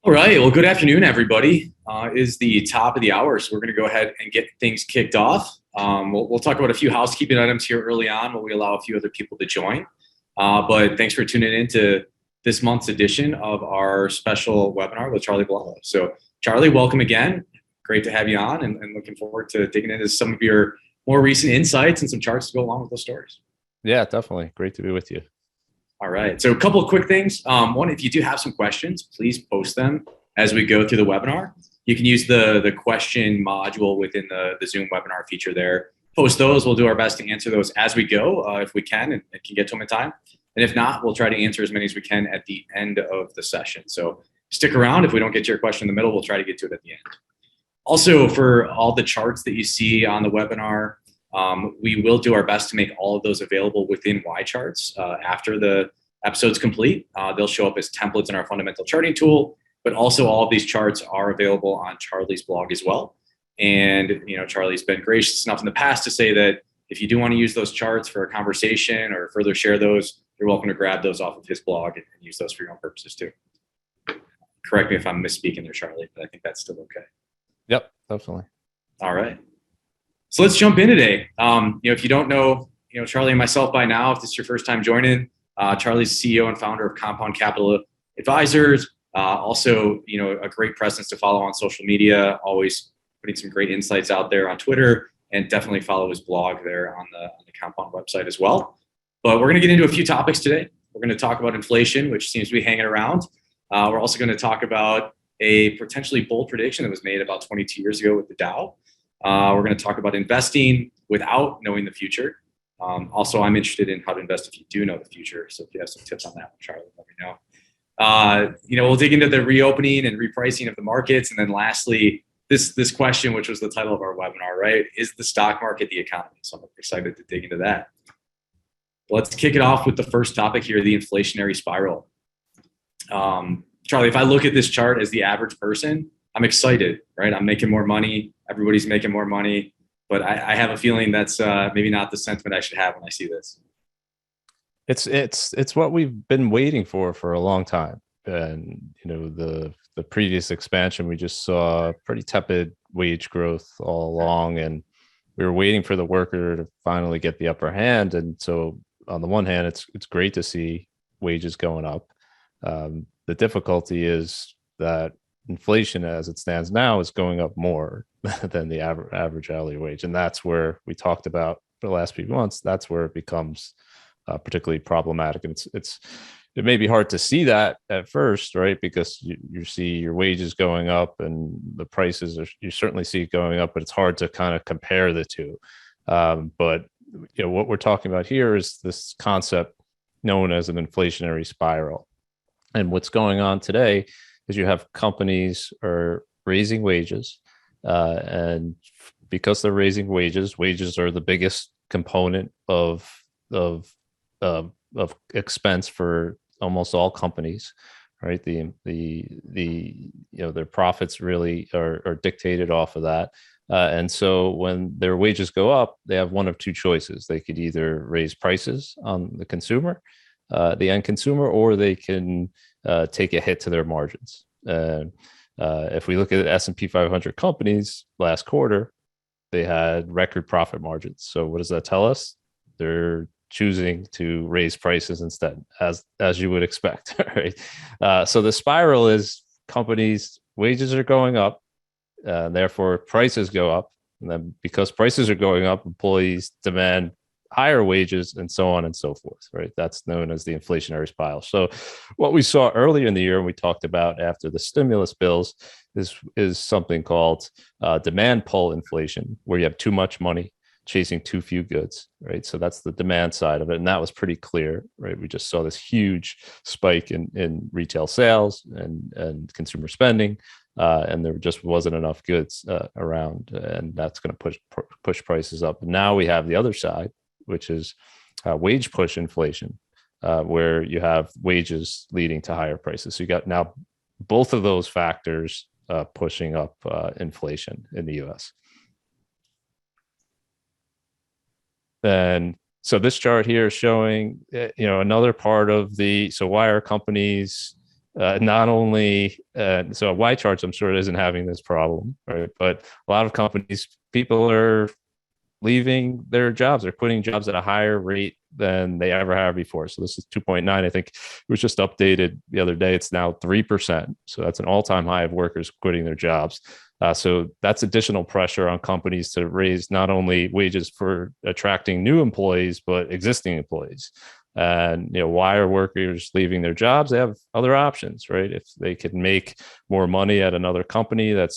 All right. Well, good afternoon, everybody. Is the top of the hour, so we're going to go ahead and get things kicked off. We'll talk about a few housekeeping items here early on while we allow a few other people to join. But thanks for tuning in to this month's edition of our special webinar with Charlie Bilello. So, Charlie, welcome again. Great to have you on, and looking forward to digging into some of your more recent insights and some charts to go along with those stories. Yeah, definitely. Great to be with you. All right. So a couple of quick things. One, if you do have some questions, please post them as we go through the webinar. You can use the question module within the Zoom webinar feature there. Post those. We'll do our best to answer those as we go if we can and can get to them in time. And if not, we'll try to answer as many as we can at the end of the session. So stick around. If we don't get to your question in the middle, we'll try to get to it at the end. Also, for all the charts that you see on the webinar, we will do our best to make all of those available within YCharts after the episode's complete. They'll show up as templates in our fundamental charting tool, but also all of these charts are available on Charlie's blog as well. And Charlie's been gracious enough in the past to say that if you do want to use those charts for a conversation or further share those, you're welcome to grab those off of his blog and use those for your own purposes too. Correct me if I'm misspeaking there, Charlie, but I think that's still okay. Yep, definitely. All right. So let's jump in today. If you don't know, Charlie and myself by now, if this is your first time joining, Charlie's CEO and founder of Compound Capital Advisors. Also, a great presence to follow on social media, always putting some great insights out there on Twitter, and definitely follow his blog there on the Compound website as well. But we're going to get into a few topics today. We're going to talk about inflation, which seems to be hanging around. We're also going to talk about a potentially bold prediction that was made about 22 years ago with the Dow. We're going to talk about investing without knowing the future. Also, I'm interested in how to invest if you do know the future. So if you have some tips on that, Charlie, let me know. We'll dig into the reopening and repricing of the markets. And then lastly, this question, which was the title of our webinar, right? Is the stock market the economy? So I'm excited to dig into that. Let's kick it off with the first topic here, the inflationary spiral. Charlie, if I look at this chart as the average person, I'm excited, right? I'm making more money. Everybody's making more money. But I have a feeling that's maybe not the sentiment I should have when I see this. It's what we've been waiting for a long time. And the previous expansion, we just saw pretty tepid wage growth all along, and we were waiting for the worker to finally get the upper hand. And so on the one hand, it's great to see wages going up. The difficulty is that inflation as it stands now is going up more than the average hourly wage. And that's where we talked about for the last few months. That's where it becomes particularly problematic. And it may be hard to see that at first, right? Because you see your wages going up and the prices you certainly see it going up, but it's hard to kind of compare the two. But what we're talking about here is this concept known as an inflationary spiral. And what's going on today is you have companies are raising wages, and because they're raising wages are the biggest component of expense for almost all companies, right? Their profits really are dictated off of that, and so when their wages go up, they have one of two choices. They could either raise prices on the consumer, the end consumer, or they can take a hit to their margins. If we look at S&P 500 companies last quarter, they had record profit margins. So what does that tell us? They're choosing to raise prices instead, as you would expect, right? So the spiral is companies' wages are going up, therefore prices go up. And then because prices are going up, employees demand higher wages, and so on and so forth, right? That's known as the inflationary spiral. So what we saw earlier in the year, and we talked about after the stimulus bills, is something called demand pull inflation, where you have too much money chasing too few goods, right? So that's the demand side of it. And that was pretty clear, right? We just saw this huge spike in retail sales and consumer spending, and there just wasn't enough goods around, and that's going to push prices up. And now we have the other side, which is wage push inflation, where you have wages leading to higher prices. So you got now both of those factors pushing up inflation in the US. And so this chart here is showing, another part of so why are companies not only so YCharts, I'm sure, isn't having this problem, right? But a lot of companies, people are leaving their jobs. They're quitting jobs at a higher rate than they ever have before. So this is 2.9. I think it was just updated the other day. It's now 3%. So that's an all-time high of workers quitting their jobs. So that's additional pressure on companies to raise not only wages for attracting new employees, but existing employees. And why are workers leaving their jobs? They have other options, right? If they can make more money at another company that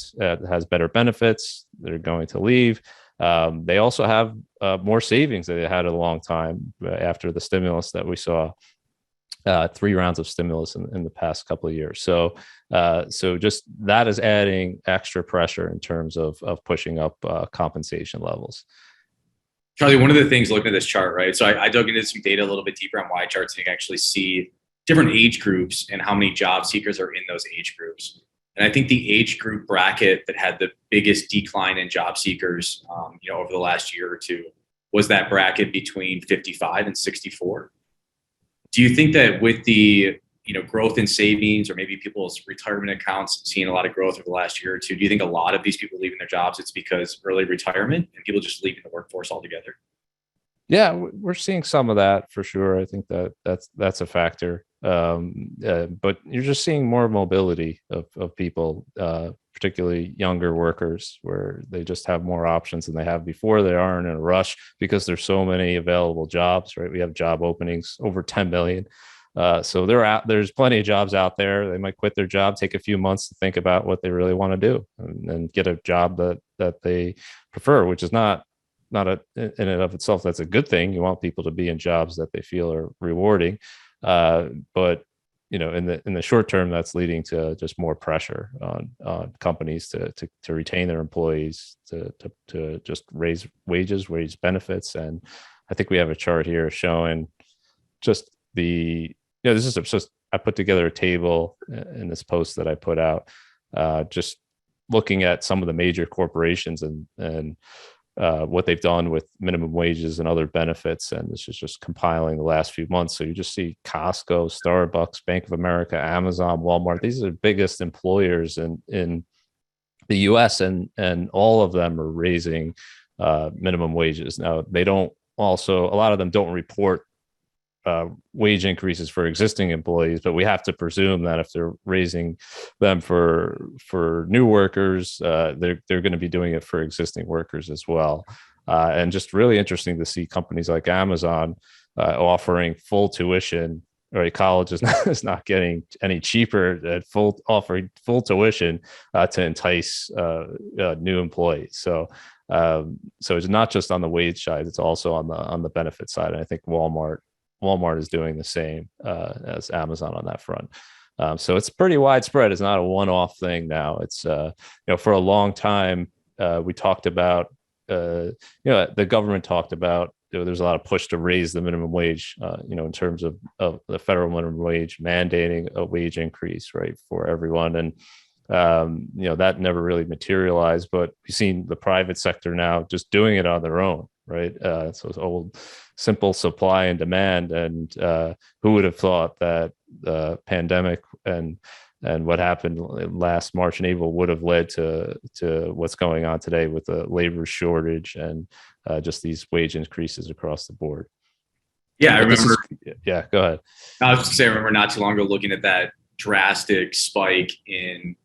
has better benefits, they're going to leave. They also have more savings than they had in a long time after the stimulus that we saw. 3 rounds of stimulus in the past couple of years. So just that is adding extra pressure in terms of pushing up compensation levels. Charlie, one of the things looking at this chart, right? So I dug into some data a little bit deeper on YCharts, and you can actually see different age groups and how many job seekers are in those age groups. And I think the age group bracket that had the biggest decline in job seekers, over the last year or two, was that bracket between 55 and 64. Do you think that with the growth in savings, or maybe people's retirement accounts seeing a lot of growth over the last year or two, do you think a lot of these people leaving their jobs, it's because early retirement and people just leaving the workforce altogether? Yeah, we're seeing some of that for sure. I think that's a factor. But you're just seeing more mobility of people, particularly younger workers, where they just have more options than they have before. They aren't in a rush because there's so many available jobs, right? We have job openings over 10 million. So there's plenty of jobs out there. They might quit their job, take a few months to think about what they really want to do, and get a job that they prefer, which is not in and of itself, that's a good thing. You want people to be in jobs that they feel are rewarding. But in the short term, that's leading to just more pressure on companies to retain their employees, to just raise wages, raise benefits. And I think we have a chart here showing just this is just, I put together a table in this post that I put out, just looking at some of the major corporations and what they've done with minimum wages and other benefits. And this is just compiling the last few months. So you just see Costco, Starbucks, Bank of America, Amazon, Walmart. These are the biggest employers in the US, and all of them are raising minimum wages. Now, a lot of them don't report wage increases for existing employees, but we have to presume that if they're raising them for new workers, they're going to be doing it for existing workers as well. And just really interesting to see companies like Amazon offering full tuition. Right, college is not getting any cheaper at offering full tuition to entice new employees. So it's not just on the wage side; it's also on the benefit side. And I think Walmart is doing the same as Amazon on that front. So it's pretty widespread. It's not a one-off thing now. It's for a long time we talked about the government talked about there's a lot of push to raise the minimum wage in terms of the federal minimum wage mandating a wage increase, right, for everyone. And that never really materialized, but we've seen the private sector now just doing it on their own, right? So it's old simple supply and demand. And who would have thought that the pandemic and what happened last March and April would have led to what's going on today with the labor shortage and just these wage increases across the board. Yeah, I remember. Yeah, go ahead. I was just saying, I remember not too long ago looking at that drastic spike in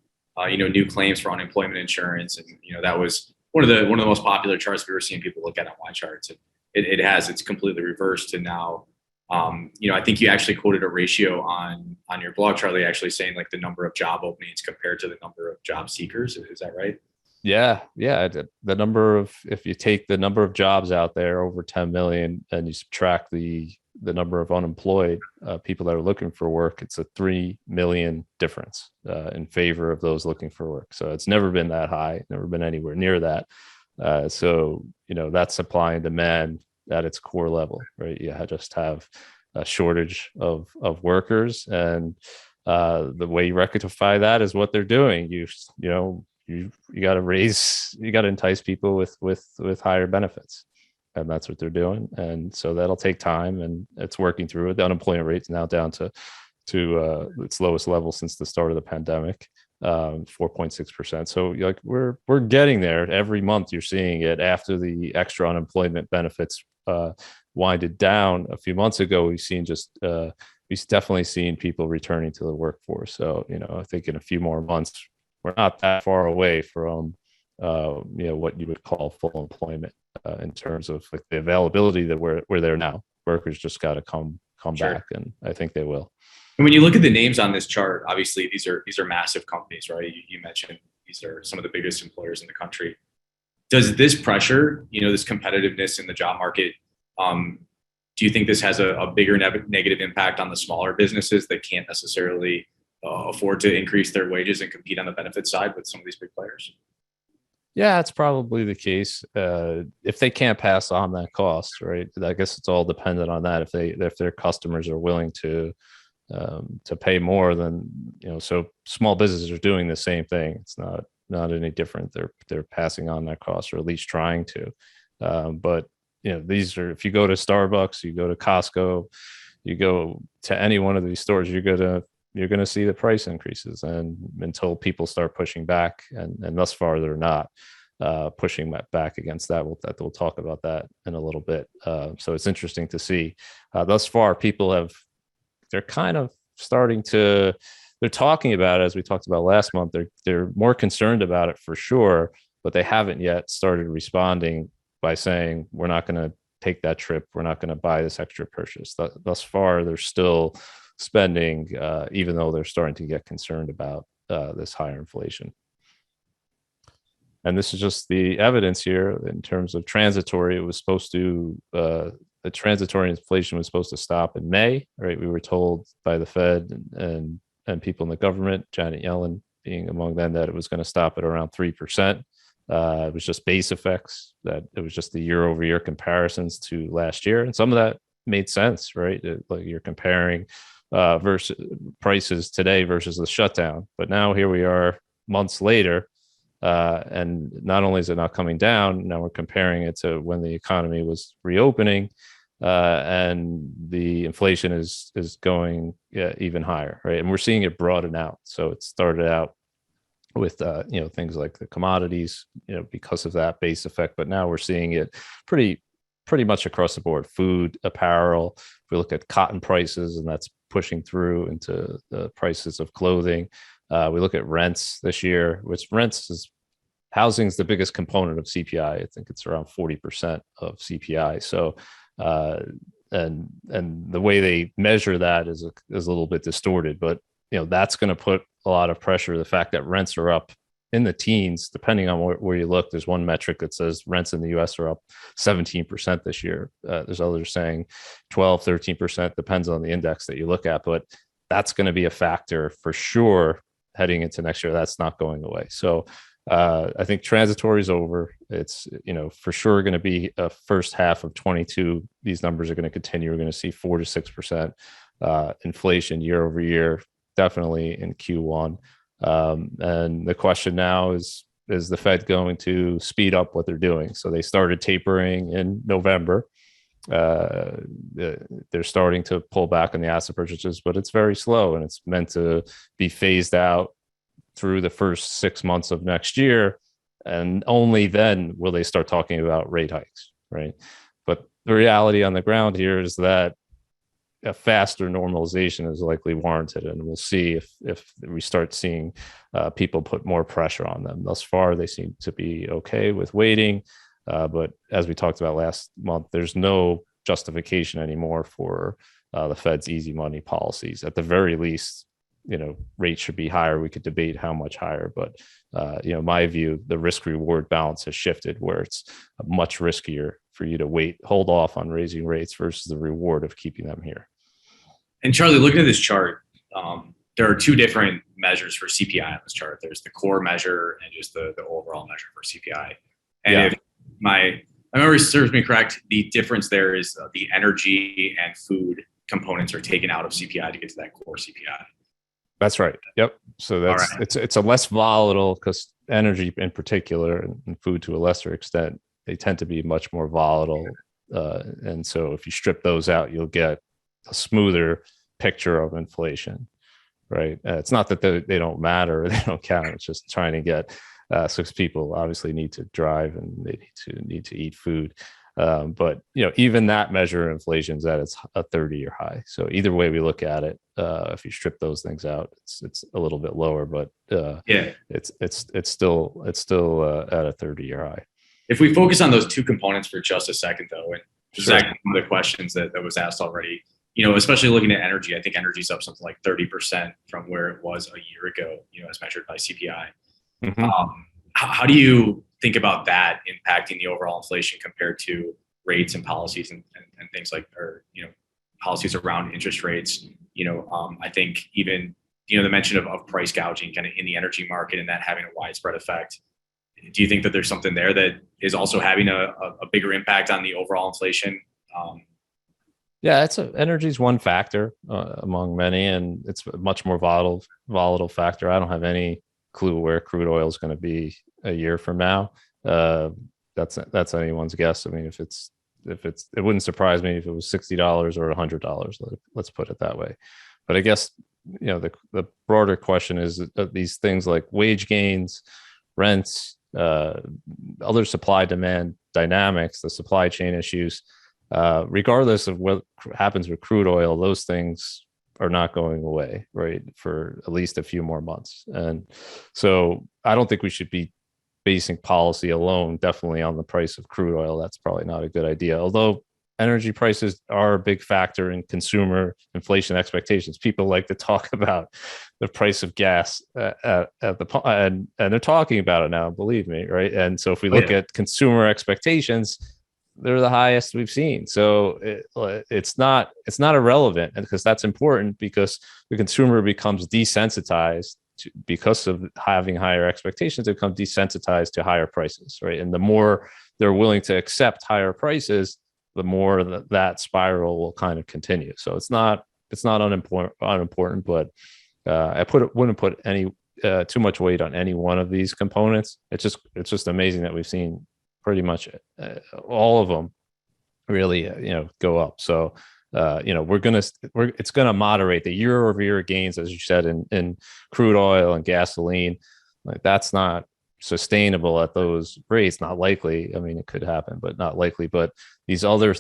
new claims for unemployment insurance, and that was one of the most popular charts we were seeing people look at on YCharts. And it's completely reversed to now. I think you actually quoted a ratio on your blog, Charlie, actually saying like the number of job openings compared to the number of job seekers. Is that right? Yeah. The number of, if you take the number of jobs out there over 10 million and you subtract the number of unemployed people that are looking for work, it's a 3 million difference in favor of those looking for work. So it's never been that high, never been anywhere near that. So that's supply and demand at its core level, right? You just have a shortage of workers, and the way you rectify that is what they're doing. You got to entice people with higher benefits, and that's what they're doing. And so that'll take time, and it's working through it. The unemployment rate's now down to to its lowest level since the start of the pandemic, 4.6%. So like we're getting there. Every month you're seeing it. After the extra unemployment benefits winded down a few months ago, we've definitely seen people returning to the workforce. So I think in a few more months we're not that far away from what you would call full employment in terms of like the availability that we're there now. Workers just got to come Sure. back, and I think they will. And when you look at the names on this chart, obviously these are massive companies, right? You mentioned these are some of the biggest employers in the country. Does this pressure, this competitiveness in the job market, do you think this has a bigger negative impact on the smaller businesses that can't necessarily afford to increase their wages and compete on the benefit side with some of these big players? Yeah, it's probably the case. If they can't pass on that cost, right? I guess it's all dependent on that. If their customers are willing to pay more, then So small businesses are doing the same thing. It's not any different. They're passing on that cost, or at least trying to. But these are, if you go to Starbucks, you go to Costco, you go to any one of these stores, you're gonna see the price increases, and until people start pushing back, and thus far they're not pushing back against that. We'll talk about that in a little bit. So it's interesting to see. Thus far, they're kind of starting to. They're talking about it, as we talked about last month. They're more concerned about it for sure, but they haven't yet started responding by saying we're not going to take that trip. We're not going to buy this extra purchase. Thus far, they're still spending, even though they're starting to get concerned about this higher inflation. And this is just the evidence here in terms of transitory. It was supposed to, the transitory inflation was supposed to stop in May, right? We were told by the Fed and people in the government, Janet Yellen being among them, that it was going to stop at around 3%. It was just base effects, that it was just the year over year comparisons to last year. And some of that made sense, right? Like you're comparing versus prices today versus the shutdown. But now here we are months later, and not only is it not coming down, now we're comparing it to when the economy was reopening, and the inflation is going even higher, right? And we're seeing it broaden out. So it started out with things like the commodities, because of that base effect, but now we're seeing it pretty much across the board: food, apparel. If we look at cotton prices, and that's pushing through into the prices of clothing. We look at rents this year, which housing is the biggest component of CPI. I think it's around 40% of CPI. So, and the way they measure that is a little bit distorted, but that's going to put a lot of pressure. The fact that rents are up in the teens, depending on where you look. There's one metric that says rents in the US are up 17% this year. There's others saying 12, 13%, depends on the index that you look at, but that's going to be a factor for sure heading into next year. That's not going away. So I think transitory is over. It's, for sure going to be a first half of 22. These numbers are going to continue. We're going to see 4 to 6% inflation year over year, definitely in Q1. And the question now is the Fed going to speed up what they're doing? So they started tapering in November. They're starting to pull back on the asset purchases, but it's very slow, and it's meant to be phased out through the first 6 months of next year. And only then will they start talking about rate hikes, right? But the reality on the ground here is that a faster normalization is likely warranted, and we'll see if we start seeing people put more pressure on them. Thus far, they seem to be okay with waiting, but as we talked about last month, there's no justification anymore for the Fed's easy money policies. At the very least, rates should be higher. We could debate how much higher, but my view, the risk reward balance has shifted, where it's much riskier for you to hold off on raising rates versus the reward of keeping them here. And Charlie, looking at this chart, there are two different measures for CPI on this chart. There's the core measure and just the overall measure for CPI. And if my memory serves me correct, the difference there is the energy and food components are taken out of CPI to get to that core CPI. That's right. Yep. So that's right. It's a less volatile, because energy in particular, and food to a lesser extent, they tend to be much more volatile. And so if you strip those out, you'll get a smoother picture of inflation, right? It's not that they don't matter or they don't count. It's just trying to get so people obviously need to drive and they need to eat food. But even that measure of inflation is at a 30-year high. So either way we look at it, if you strip those things out, it's a little bit lower, but it's still at a 30-year high. If we focus on those two components for just a second, though, and Sure. exactly one of the questions that was asked already, especially looking at energy, I think energy's up something like 30% from where it was a year ago, as measured by CPI. Mm-hmm. How do you think about that impacting the overall inflation compared to rates and policies and things like, or, policies around interest rates? I think even, the mention of price gouging kind of in the energy market and that having a widespread effect. Do you think that there's something there that is also having a bigger impact on the overall inflation? Yeah, energy is one factor among many, and it's a much more volatile factor. I don't have any clue where crude oil is going to be a year from now. That's anyone's guess. I mean, it wouldn't surprise me if it was $60 or $100. Let's put it that way. But I guess the broader question is these things like wage gains, rents, other supply demand dynamics, the supply chain issues, regardless of what happens with crude oil, those things are not going away, right, for at least a few more months. And so I don't think we should be basing policy alone definitely on the price of crude oil. That's probably not a good idea, although energy prices are a big factor in consumer inflation expectations. People like to talk about the price of gas at the pump, and they're talking about it now, believe me, right? And so if we look at consumer expectations, they're the highest we've seen. So it's not irrelevant, and because that's important, because the consumer becomes desensitized because of having higher expectations. They become desensitized to higher prices, right? And the more they're willing to accept higher prices, the more that spiral will kind of continue. So it's not unimportant, but I wouldn't put any too much weight on any one of these components. It's just amazing that we've seen pretty much all of them really go up. So it's gonna moderate the year-over-year gains, as you said, in crude oil and gasoline. Like, that's not sustainable at those rates. Not likely. I mean, it could happen, but not likely. But these other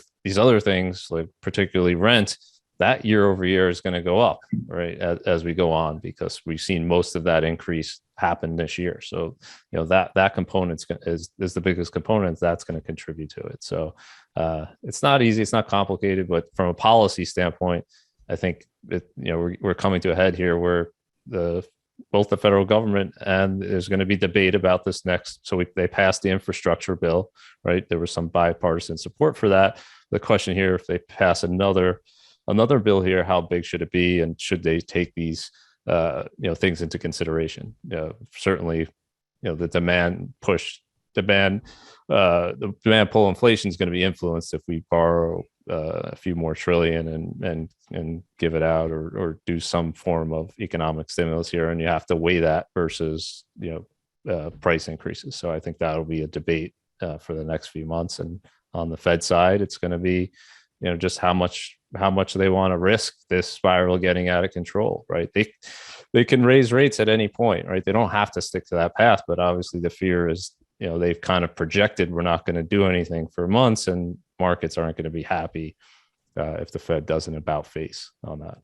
things, like particularly rent, that year over year is going to go up, right, as we go on, because we've seen most of that increase happen this year. So that component is the biggest component that's going to contribute to it. So it's not easy, it's not complicated, but from a policy standpoint, I think we're coming to a head here where both the federal government, and there's going to be debate about this next. So they passed the infrastructure bill, right? There was some bipartisan support for that. The question here, if they pass another bill here, how big should it be, and should they take these things into consideration? Certainly, the demand pull inflation is going to be influenced if we borrow a few more trillion and give it out, or do some form of economic stimulus here, and you have to weigh that versus price increases. So I think that'll be a debate for the next few months. And on the Fed side, it's going to be just how much they want to risk this spiral getting out of control, right? They can raise rates at any point, right? They don't have to stick to that path, but obviously the fear is they've kind of projected we're not going to do anything for months, and markets aren't going to be happy if the Fed doesn't about face on that.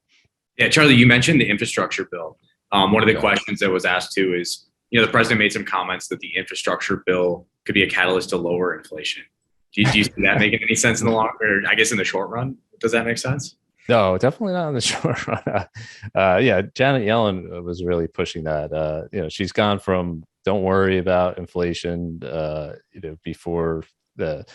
Yeah, Charlie, you mentioned the infrastructure bill. One of the questions that was asked too is, the president made some comments that the infrastructure bill could be a catalyst to lower inflation. Do you see that making any sense in the long, or I guess in the short run? Does that make sense? No, definitely not in the short run. Janet Yellen was really pushing that. She's gone from don't worry about inflation, before that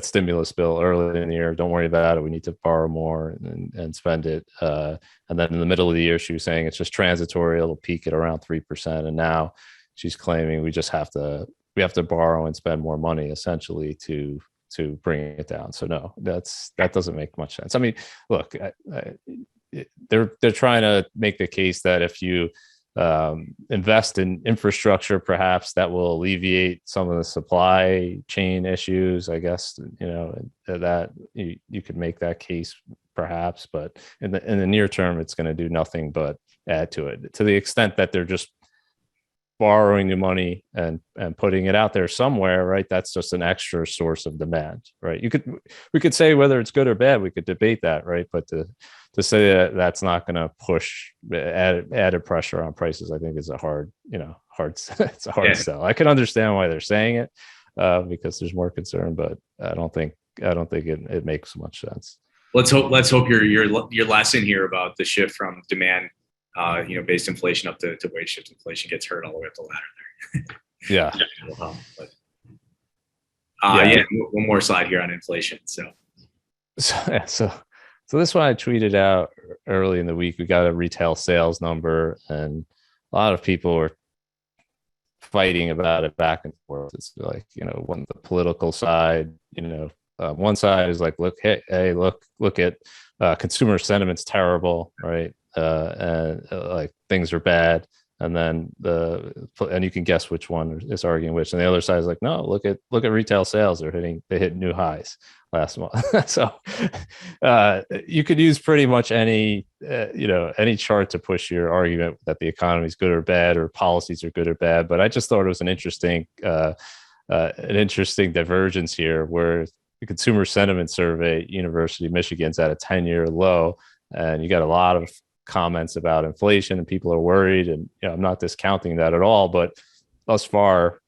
stimulus bill early in the year. Don't worry about it. We need to borrow more and spend it. And then in the middle of the year, she was saying it's just transitory. It'll peak at around 3%. And now she's claiming we have to borrow and spend more money, essentially, to bring it down. So no, that doesn't make much sense. I mean, look, they're trying to make the case that if you invest in infrastructure, perhaps that will alleviate some of the supply chain issues. I guess that you could make that case perhaps, but in the near term, it's going to do nothing but add to it, to the extent that they're just borrowing the money and putting it out there somewhere, right? That's just an extra source of demand, right? We could say whether it's good or bad, we could debate that, right? But to say that that's not going to push added pressure on prices, I think is a hard it's a hard sell. I can understand why they're saying it, because there's more concern, but I don't think it makes much sense. Let's hope your lesson here about the shift from demand based inflation up to wage shift inflation gets heard all the way up the ladder there. Yeah. One more slide here on inflation. So this one I tweeted out early in the week. We got a retail sales number, and a lot of people were fighting about it back and forth. It's like, when the political side, one side is like, look at consumer sentiment's terrible, right? And like things are bad, and then and you can guess which one is arguing which, and the other side is like, no, look at retail sales, they hit new highs last month. So you could use pretty much any chart to push your argument that the economy is good or bad, or policies are good or bad. But I just thought it was an interesting divergence here, where the consumer sentiment survey, University of Michigan's at a 10-year low, and you got a lot of comments about inflation and people are worried, and I'm not discounting that at all, but thus far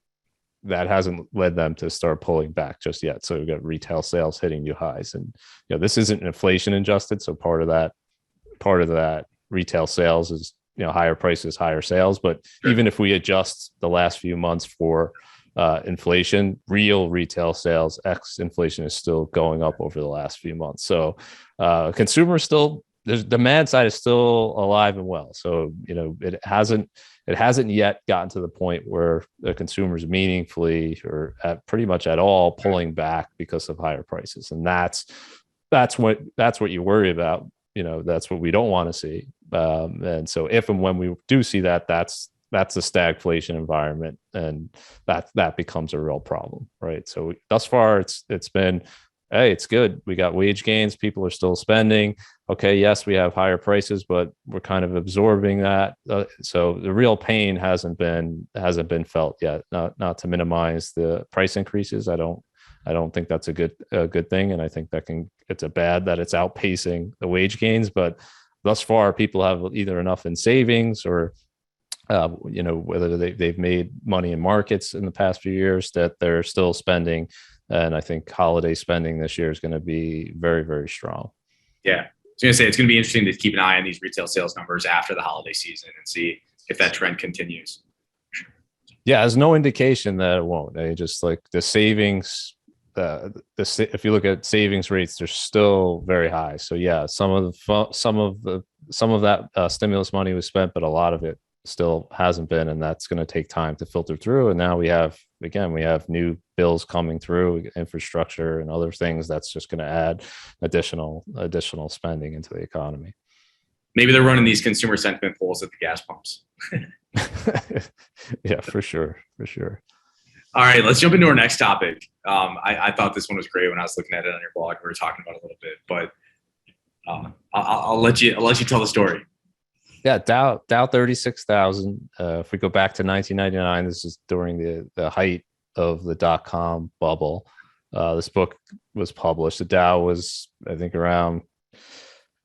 that hasn't led them to start pulling back just yet. So we've got retail sales hitting new highs, and this isn't inflation adjusted, so part of that retail sales is higher prices, higher sales. But even if we adjust the last few months for inflation, real retail sales ex inflation is still going up over the last few months. So consumer still, the demand side is still alive and well. So it hasn't yet gotten to the point where the consumer's meaningfully or pretty much at all pulling back because of higher prices, and that's what you worry about. That's what we don't want to see. And so if and when we do see that, that's a stagflation environment, and that becomes a real problem, right? So thus far, it's been, hey, it's good. We got wage gains. People are still spending. Okay, yes, we have higher prices, but we're kind of absorbing that. So the real pain hasn't been felt yet. Not to minimize the price increases. I don't think that's a good thing, and I think it's a bad that it's outpacing the wage gains. But thus far, people have either enough in savings or whether they've made money in markets in the past few years that they're still spending. And I think holiday spending this year is going to be very, very strong. Yeah. I was going to say, it's going to be interesting to keep an eye on these retail sales numbers after the holiday season and see if that trend continues. Yeah, there's no indication that it won't. Just like the savings, if you look at savings rates, they're still very high. So yeah, some of that stimulus money was spent, but a lot of it still hasn't been, and that's going to take time to filter through. And now we have new bills coming through, infrastructure and other things that's just going to add additional spending into the economy. Maybe they're running these consumer sentiment polls at the gas pumps. Yeah, for sure. All right, let's jump into our next topic. I thought this one was great when I was looking at it on your blog. We were talking about it a little bit, but I'll let you tell the story. Yeah, Dow 36,000. If we go back to 1999, this is during the height of the .com bubble. This book was published. The Dow was, I think, around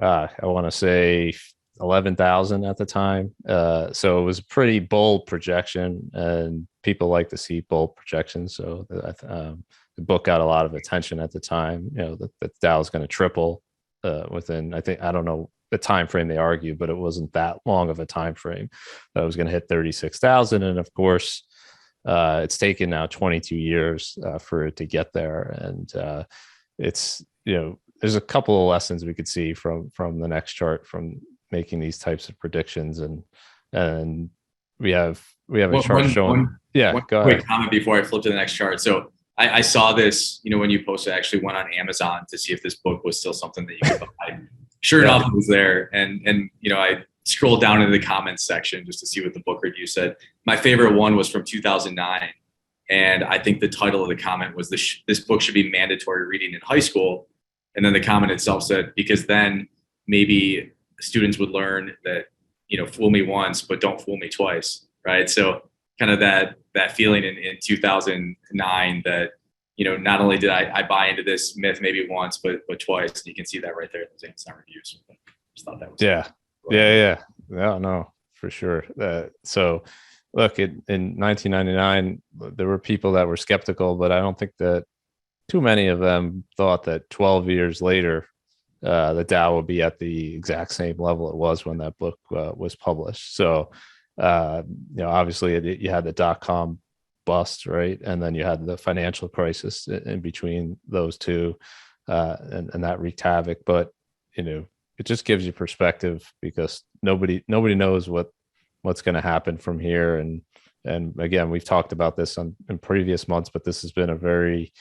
I want to say 11,000 at the time. So it was a pretty bold projection, and people like to see bold projections. So the book got a lot of attention at the time. The Dow is going to triple within, I don't know the time frame they argued, but it wasn't that long of a time frame that was going to hit 36,000. And of course, it's taken now 22 years for it to get there. And it's, there's a couple of lessons we could see from the next chart from making these types of predictions. And we have a chart showing. Go ahead. Quick comment before I flip to the next chart. So I saw this, when you posted, I actually went on Amazon to see if this book was still something that you could buy. Sure enough, it was there. And I scrolled down into the comments section just to see what the book review said. My favorite one was from 2009. And I think the title of the comment was, this book should be mandatory reading in high school. And then the comment itself said, because then maybe students would learn that, fool me once, but don't fool me twice. Right. So kind of that feeling in 2009 that, not only did I buy into this myth maybe once, but twice. And you can see that right there in those Amazon reviews. Just thought that was yeah. No, for sure. So look, in 1999, there were people that were skeptical, but I don't think that too many of them thought that 12 years later, the Dow would be at the exact same level it was when that book was published. So, obviously you had the dot-com bust, right? And then you had the financial crisis in between those two, and that wreaked havoc. But, it just gives you perspective, because nobody knows what's going to happen from here. And again, we've talked about this in previous months, but this has been a very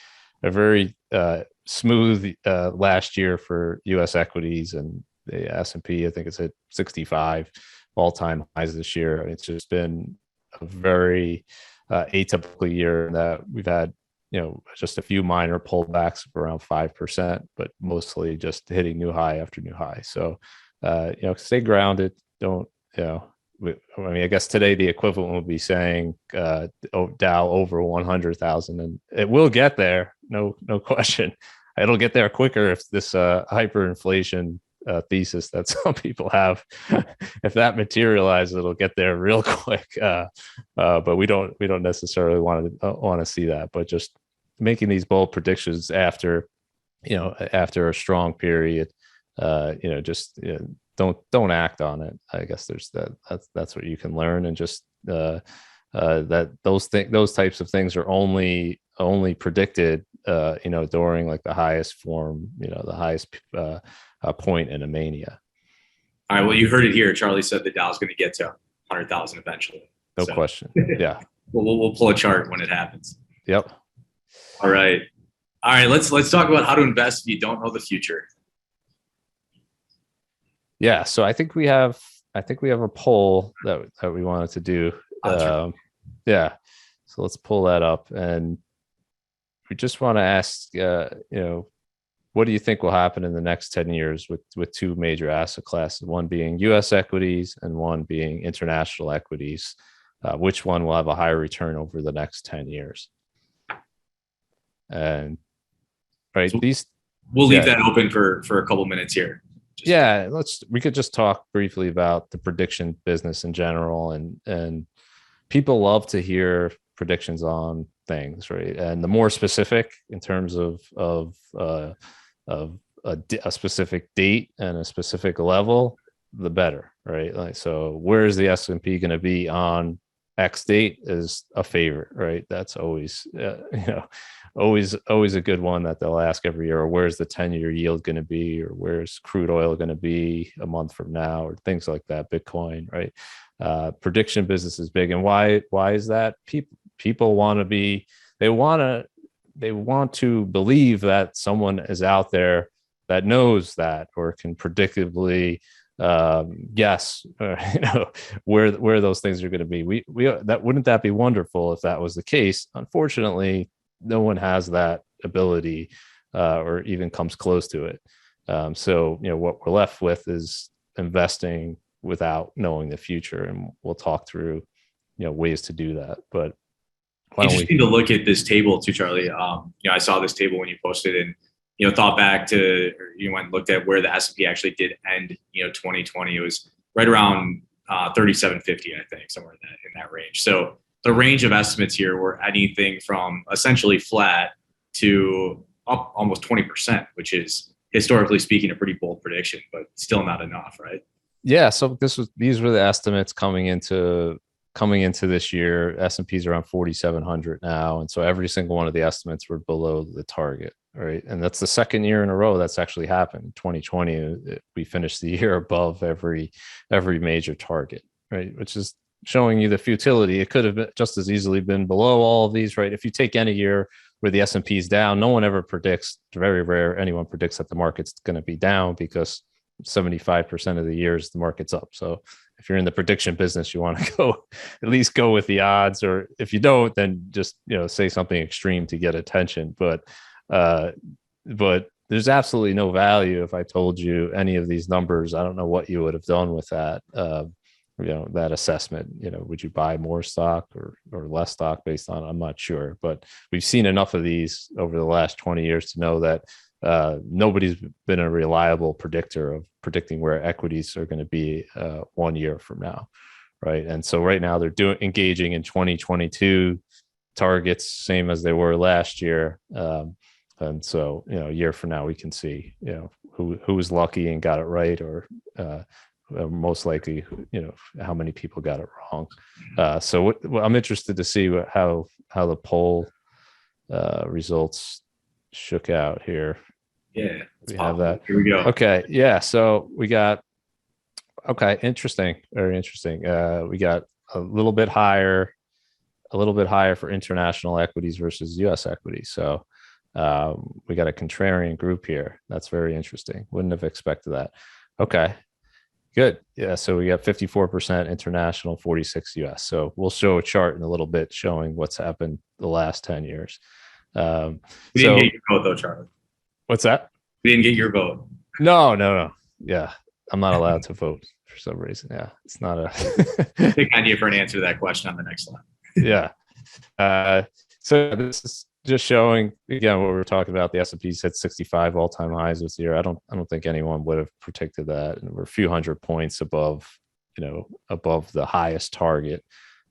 smooth last year for US equities, and the S&P, I think it's at 65 all-time highs this year. It's just been a very atypical year that we've had, just a few minor pullbacks of around 5%, but mostly just hitting new high after new high. So, stay grounded. Don't, I guess today the equivalent would be saying Dow over 100,000, and it will get there. No question. It'll get there quicker if this hyperinflation thesis that some people have, if that materializes, it'll get there real quick. But we don't necessarily want to see that. But just making these bold predictions after a strong period, don't act on it. I guess there's that's what you can learn, and just that those types of things are only predicted during like the highest form, the highest point in a mania. All right, well, you heard it here. Charlie said the Dow's going to get to 100,000 eventually. No question. Yeah. we'll pull a chart when it happens. Yep. All right. Let's talk about how to invest if you don't know the future. Yeah. So I think we have a poll that we wanted to do. Yeah. So let's pull that up, and we just want to ask, what do you think will happen in the next 10 years with two major asset classes, one being US equities and one being international equities? Which one will have a higher return over the next 10 years? And right, so we'll leave that open for a couple minutes here. We could just talk briefly about the prediction business in general, and people love to hear predictions on things, right? And the more specific in terms of a specific date and a specific level, the better, right? Like, so where's the S&P going to be on X date is a favorite, right? That's always, always a good one that they'll ask every year. Or where's the 10-year yield going to be? Or where's crude oil going to be a month from now? Or things like that. Bitcoin, right? Prediction business is big. And why is that? People want to be, they want to believe that someone is out there that knows that, or can predictably guess, where those things are going to be. We wouldn't that be wonderful if that was the case? Unfortunately, no one has that ability, or even comes close to it. So what we're left with is investing without knowing the future, and we'll talk through ways to do that. But interesting to look at this table too, Charlie. I saw this table when you posted, and thought back to, you went and looked at where the S&P actually did end 2020. It was right around 3750, I think, somewhere in that range. So the range of estimates here were anything from essentially flat to up almost 20%, which is, historically speaking, a pretty bold prediction, but still not enough, right? Yeah. So these were the estimates coming into this year. S&P's around 4,700 now, and so every single one of the estimates were below the target, right? And that's the second year in a row that's actually happened. 2020, we finished the year above every major target, right? Which is showing you the futility. It could have been just as easily been below all of these, right? If you take any year where the S&P is down, no one ever predicts. Very rare anyone predicts that the market's going to be down, because 75% of the years the market's up. So if you're in the prediction business, you want to at least go with the odds, or if you don't, then just say something extreme to get attention. But there's absolutely no value if I told you any of these numbers. I don't know what you would have done with that. That assessment. Would you buy more stock or less stock based on? I'm not sure, but we've seen enough of these over the last 20 years to know that nobody's been a reliable predictor of predicting where equities are going to be 1 year from now, right? And so right now they're engaging in 2022 targets, same as they were last year. And so, a year from now, we can see, who was lucky and got it right, or most likely, how many people got it wrong. So I'm interested to see how the poll results shook out here. Yeah, we have that. Here we go. Okay, yeah. So we got interesting, very interesting. We got a little bit higher for international equities versus US equities. So we got a contrarian group here. That's very interesting. Wouldn't have expected that. Okay, good. Yeah, so we got 54% international, 46 US. So we'll show a chart in a little bit showing what's happened the last 10 years. We didn't get your vote though, Charlie. What's that? We didn't get your vote. No. Yeah, I'm not allowed to vote for some reason. Yeah, it's not a big idea for an answer to that question on the next slide. Yeah. So this is just showing again what we were talking about. The S&P's hit 65 all-time highs this year. I don't think anyone would have predicted that, and we're a few hundred points above the highest target.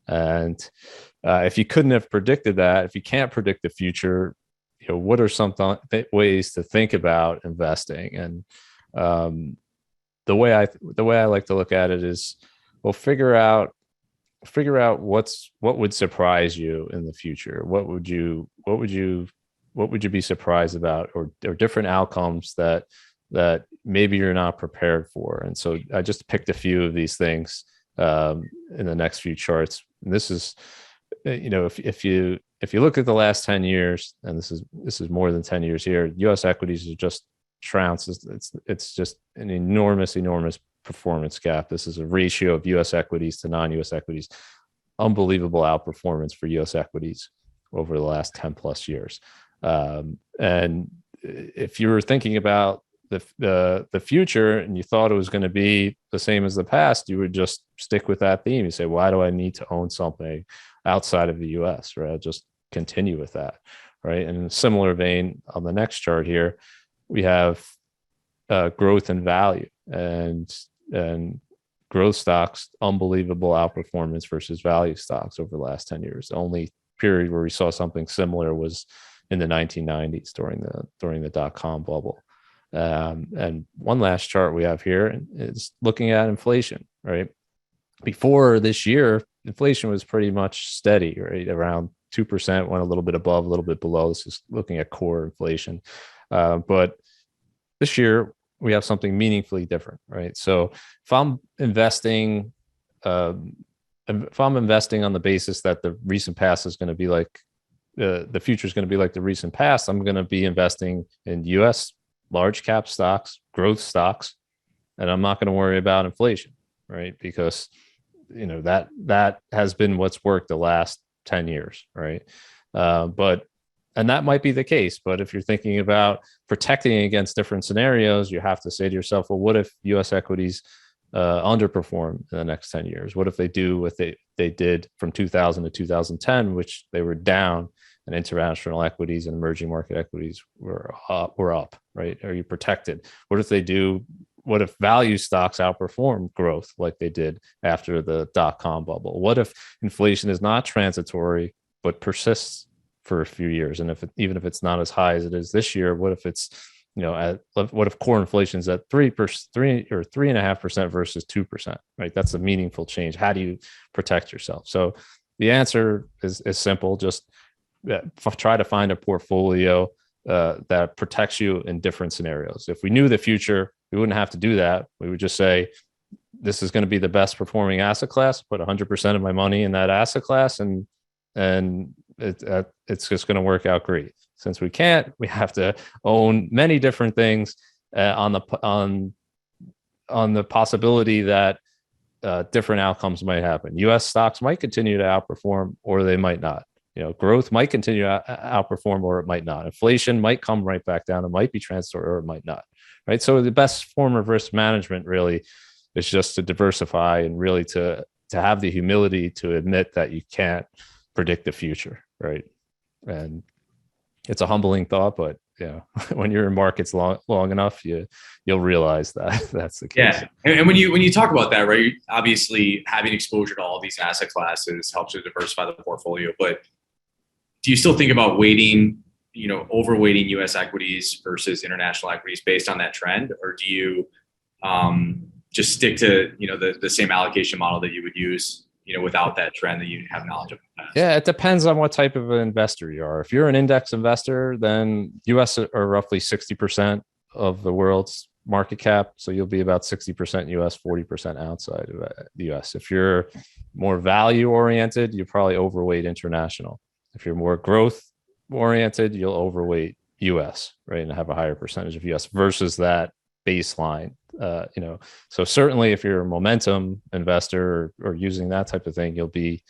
And if you couldn't have predicted that, if you can't predict the future, what are some ways to think about investing? And the way I like to look at it is, well, figure out what would surprise you in the future. What would you be surprised about, or different outcomes that maybe you're not prepared for. And so I just picked a few of these things in the next few charts. And this is, if you look at the last 10 years, and this is more than 10 years here, US equities are just trounced. It's just an enormous performance gap. This is a ratio of US equities to non-US equities. Unbelievable outperformance for US equities over the last 10 plus years. And if you were thinking about the future and you thought it was going to be the same as the past, you would just stick with that theme. You say, why do I need to own something outside of the US? Right? I'll just continue with that. Right. And in a similar vein, on the next chart here, we have growth and value, and growth stocks, unbelievable outperformance versus value stocks over the last 10 years. The only period where we saw something similar was in the 1990s during the dot-com bubble. And one last chart we have here is looking at inflation, right? Before this year, inflation was pretty much steady, right? Around 2%, went a little bit above, a little bit below. This is looking at core inflation. But this year, we have something meaningfully different, right? So if I'm investing on the basis that the recent past is going to be like the future is going to be like the recent past, I'm going to be investing in U.S. large cap stocks, growth stocks, and I'm not going to worry about inflation, right? Because that has been what's worked the last 10 years, right? And that might be the case, but if you're thinking about protecting against different scenarios, you have to say to yourself, well, what if U.S. equities underperform in the next 10 years? What if they do what they did from 2000 to 2010, which they were down, and international equities and emerging market equities were up, right? Are you protected? What if value stocks outperform growth like they did after the dot-com bubble? What if inflation is not transitory but persists for a few years? And even if it's not as high as it is this year, what if it's, what if core inflation is at 3% or 3.5% versus 2%, right? That's a meaningful change. How do you protect yourself? So the answer is simple. Just try to find a portfolio that protects you in different scenarios. If we knew the future, we wouldn't have to do that. We would just say, this is going to be the best performing asset class, put 100% of my money in that asset class, and it's just going to work out great. Since we can't, we have to own many different things on the possibility that different outcomes might happen. U.S. stocks might continue to outperform, or they might not. growth might continue to outperform, or it might not. Inflation might come right back down. It might be transitory, or it might not. Right. So the best form of risk management really is just to diversify and really to have the humility to admit that you can't predict the future. Right. And it's a humbling thought, but when you're in markets long enough, you'll realize that that's the case. Yeah, and when you talk about that, right? Obviously, having exposure to all these asset classes helps to diversify the portfolio. But do you still think about weighting, overweighting U.S. equities versus international equities based on that trend, or do you just stick to the same allocation model that you would use without that trend that you have knowledge of? Yeah, it depends on what type of an investor you are. If you're an index investor, then US are roughly 60% of the world's market cap. So you'll be about 60% US, 40% outside of the US. If you're more value oriented, you probably overweight international. If you're more growth oriented, you'll overweight US, right? And have a higher percentage of US versus that baseline. So certainly if you're a momentum investor or using that type of thing, you'll be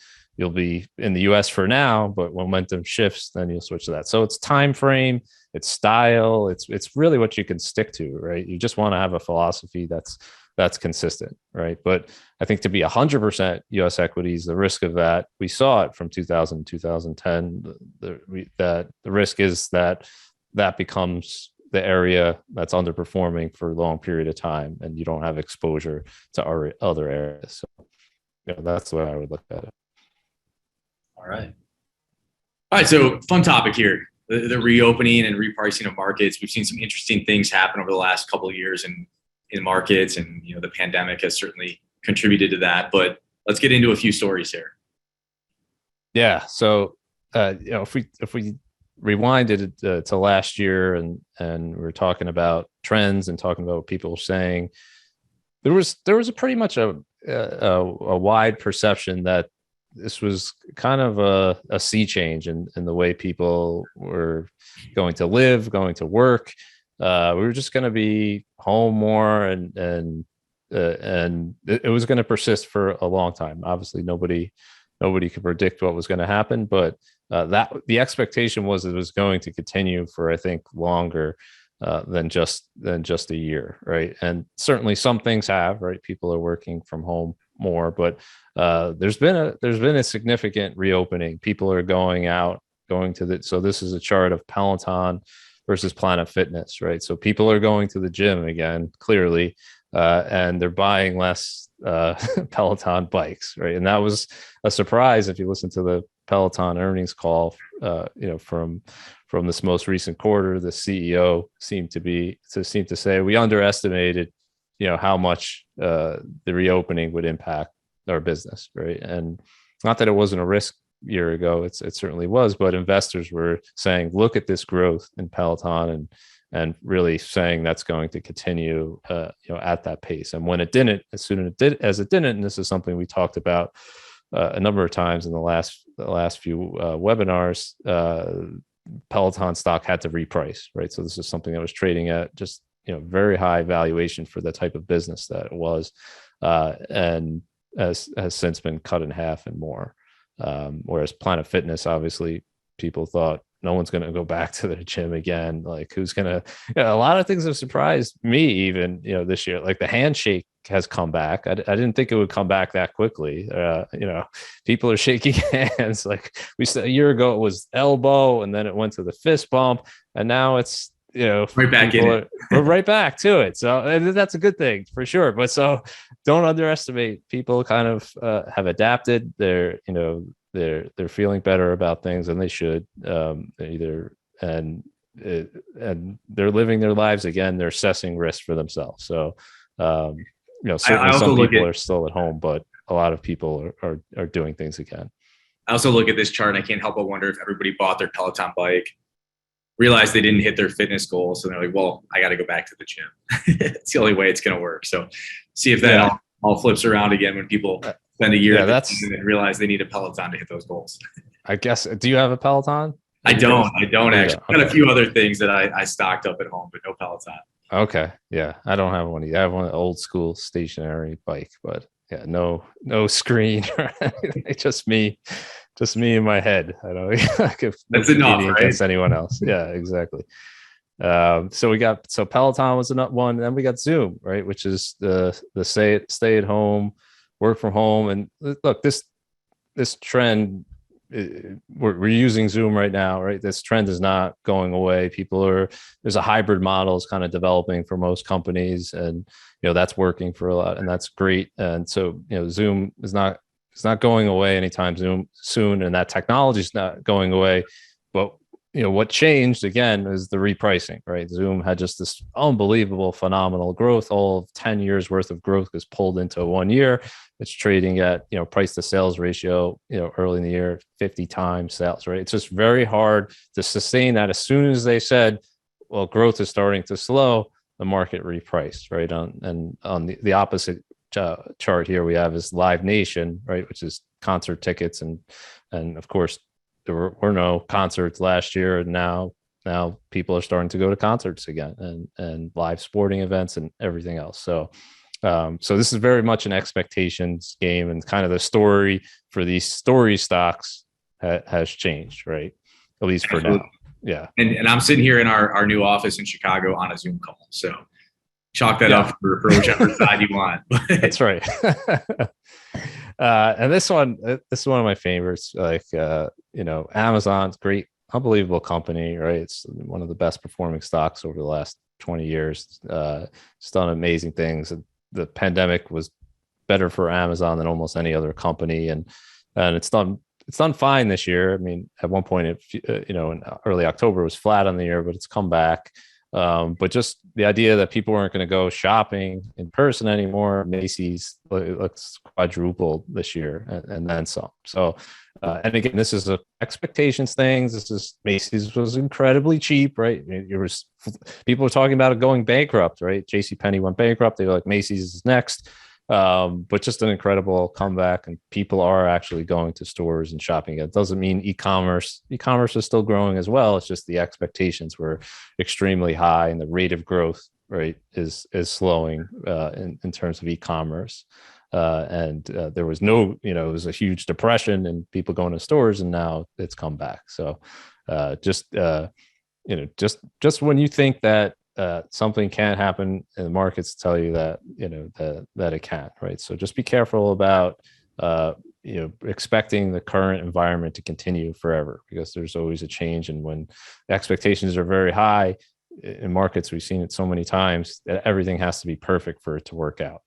in the US for now, but momentum shifts, then you'll switch to that. So it's time frame, it's style, it's really what you can stick to, right? You just want to have a philosophy that's consistent, right? But I think to be 100% US equities, the risk of that, we saw it from 2000 2010, that the risk is that becomes the area that's underperforming for a long period of time, and you don't have exposure to other areas. So that's the way I would look at it. All right. So fun topic here, the reopening and repricing of markets. We've seen some interesting things happen over the last couple of years in markets, and the pandemic has certainly contributed to that. But let's get into a few stories here. Yeah. So if we rewinded to last year and we're talking about trends and talking about what people were saying, there was a pretty much a wide perception that this was kind of a sea change in the way people were going to live, going to work. We were just going to be home more, and it was going to persist for a long time. Obviously, nobody could predict what was going to happen, but that the expectation was it was going to continue for, I think, longer than just a year, right? And certainly some things have, right? People are working from home more, but there's been a significant reopening. People are going to so this is a chart of Peloton versus Planet Fitness, right? So people are going to the gym again, clearly, and they're buying less Peloton bikes, right? And that was a surprise if you listen to the Peloton earnings call, from this most recent quarter. The CEO seemed to say we underestimated, how much the reopening would impact our business, right? And not that it wasn't a risk a year ago, it certainly was, but investors were saying, look at this growth in Peloton, and really saying that's going to continue, at that pace. And when it didn't, as it didn't, and this is something we talked about a number of times in the last few webinars, Peloton stock had to reprice, right? So this is something that was trading at just very high valuation for the type of business that it was, and has since been cut in half and more. Whereas Planet Fitness, obviously, people thought no one's going to go back to the gym again. Like, who's going to? A lot of things have surprised me, even this year. Like the handshake has come back. I didn't think it would come back that quickly. People are shaking hands. Like we said a year ago, it was elbow, and then it went to the fist bump, and now it's right back in it. We're right back to it. So that's a good thing for sure. But so don't underestimate. People kind of have adapted. They're feeling better about things than they should. And they're living their lives again. They're assessing risk for themselves. So certainly some people are still at home, but a lot of people are doing things again. I also look at this chart and I can't help but wonder if everybody bought their Peloton bike, realized they didn't hit their fitness goals, so they're like, well, I got to go back to the gym. It's the only way it's going to work. So see if that all flips around again when people spend a year and then realize they need a Peloton to hit those goals. I guess. Do you have a Peloton? I don't actually. I've got a few other things that I stocked up at home, but no Peloton. Okay. Yeah. I don't have one. I have one old school stationary bike, but yeah, no screen or anything. It's just me just me in my head. I don't like if That's enough, right? against anyone else. Yeah, exactly. So Peloton was another one, and then we got Zoom, right, which is the stay at home, work from home, and look, this trend, we're using Zoom right now, right? This trend is not going away. There's a hybrid model is kind of developing for most companies, and that's working for a lot, and that's great. And so Zoom is not going away anytime soon, and that technology is not going away. But what changed again is the repricing, right? Zoom had just this unbelievable, phenomenal growth. All of 10 years worth of growth was pulled into 1 year. It's trading at, price to sales ratio, early in the year, 50 times sales, right? It's just very hard to sustain that. As soon as they said, well, growth is starting to slow, the market repriced, right? On the opposite chart here, we have is Live Nation, right? Which is concert tickets. And of course, there were no concerts last year, and now people are starting to go to concerts again, and live sporting events and everything else. So this is very much an expectations game, and kind of the story for these story stocks has changed, right? At least for now. Yeah. And I'm sitting here in our new office in Chicago on a Zoom call. So chalk that up for whichever side you want. That's right. And this is one of my favorites. Like, Amazon's great, unbelievable company, right? It's one of the best performing stocks over the last 20 years. It's done amazing things. The pandemic was better for Amazon than almost any other company, and it's done fine this year. I mean, at one point, in early October, it was flat on the year, but it's come back. But just the idea that people weren't going to go shopping in person anymore, Macy's looks quadrupled this year, and then some. So, and again, this is a expectations thing. Macy's was incredibly cheap, right? People were talking about it going bankrupt, right? JCPenney went bankrupt. They were like, Macy's is next. But just an incredible comeback, and people are actually going to stores and shopping. It doesn't mean e-commerce is still growing as well. It's just the expectations were extremely high, and the rate of growth, right, is slowing in terms of e-commerce. And there was it was a huge depression and people going to stores, and now it's come back. So just when you think that something can't happen in the markets, tell you that that it can't, right? So just be careful about expecting the current environment to continue forever, because there's always a change. And when the expectations are very high in markets, we've seen it so many times, that everything has to be perfect for it to work out.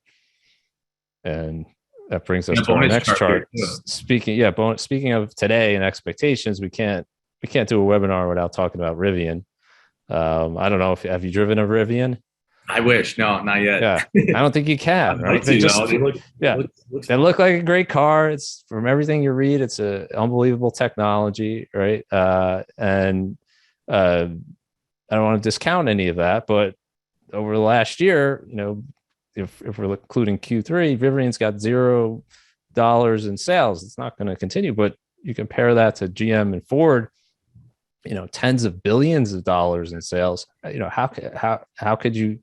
And that brings us to our next chart. Speaking of today and expectations, we can't do a webinar without talking about Rivian. I don't know have you driven a Rivian? I wish. No, not yet. Yeah, I don't think you can. Right? They look like a great car. It's, from everything you read, it's a unbelievable technology, right? And I don't want to discount any of that, but over the last year, if we're including Q3, Rivian's got $0 in sales. It's not going to continue, but you compare that to GM and Ford, tens of billions of dollars in sales. How could you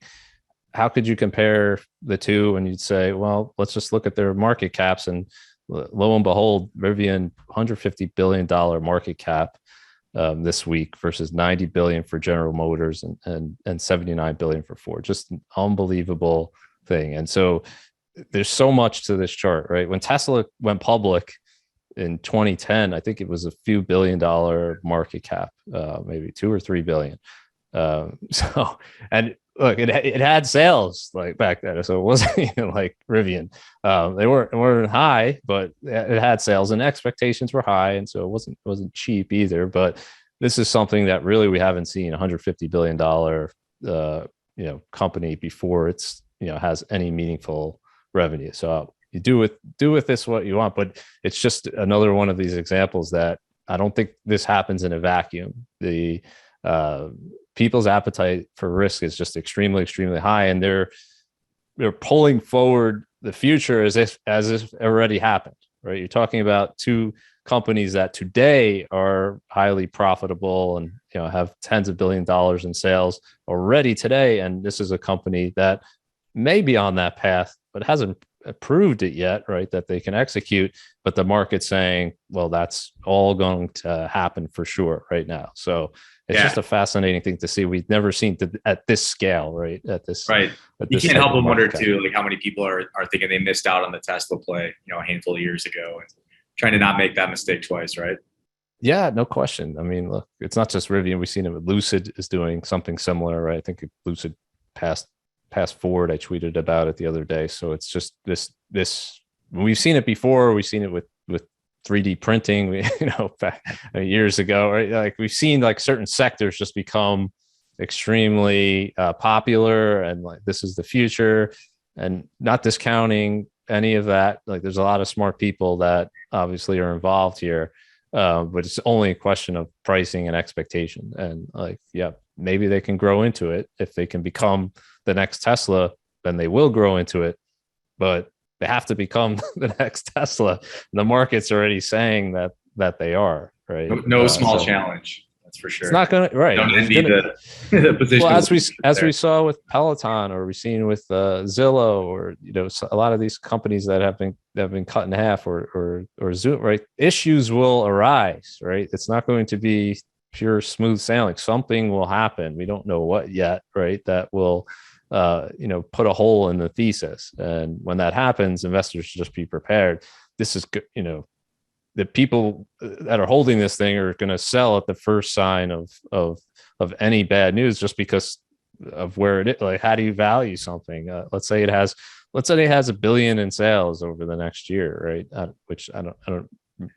compare the two? And you'd say, well, let's just look at their market caps, and lo and behold, Rivian $150 billion market cap this week versus $90 billion for General Motors and $79 billion for Ford. Just an unbelievable thing. And so there's so much to this chart, right? When Tesla went public in 2010, I think it was a few $1 billion market cap, maybe 2 or 3 billion. And look, it had sales like back then, so it wasn't even like Rivian. They weren't high, but it had sales, and expectations were high, and so it wasn't cheap either. But this is something that really we haven't seen, $150 billion company before it's has any meaningful revenue. So you do with this what you want, but it's just another one of these examples that I don't think this happens in a vacuum. The people's appetite for risk is just extremely, extremely high, and they're pulling forward the future as if it already happened, right? You're talking about two companies that today are highly profitable and have tens of $billions in sales already today, and this is a company that may be on that path, but hasn't proved it yet, right? That they can execute, but the market's saying, well, that's all going to happen for sure right now. So it's just a fascinating thing to see. We've never seen at this scale, right? Right. You can't help but wonder too, like how many people are thinking they missed out on the Tesla play, a handful of years ago, and trying to not make that mistake twice, right? Yeah, no question. I mean, look, it's not just Rivian. We've seen it with Lucid is doing something similar, right? I think Lucid passed forward. I tweeted about it the other day. So it's just this we've seen it before. We've seen it with 3D printing, back years ago, right? Like we've seen like certain sectors just become extremely popular, and like this is the future, and not discounting any of that. Like there's a lot of smart people that obviously are involved here. But it's only a question of pricing and expectation. And like, yeah, maybe they can grow into it. If they can become the next Tesla, then they will grow into it. But they have to become the next Tesla. The market's already saying that they are, right. No small challenge. That's for sure. It's not going to, right. Don't envy the position. Well, as we saw with Peloton, or we've seen with Zillow, or a lot of these companies that have been cut in half, or Zoom, right? Issues will arise, right? It's not going to be pure smooth sailing. Something will happen. We don't know what yet, right? That will, put a hole in the thesis. And when that happens, investors should just be prepared. This is, the people that are holding this thing are going to sell at the first sign of any bad news, just because of where it is. Like, how do you value something? Let's say it has $1 billion in sales over the next year, right? Which I don't.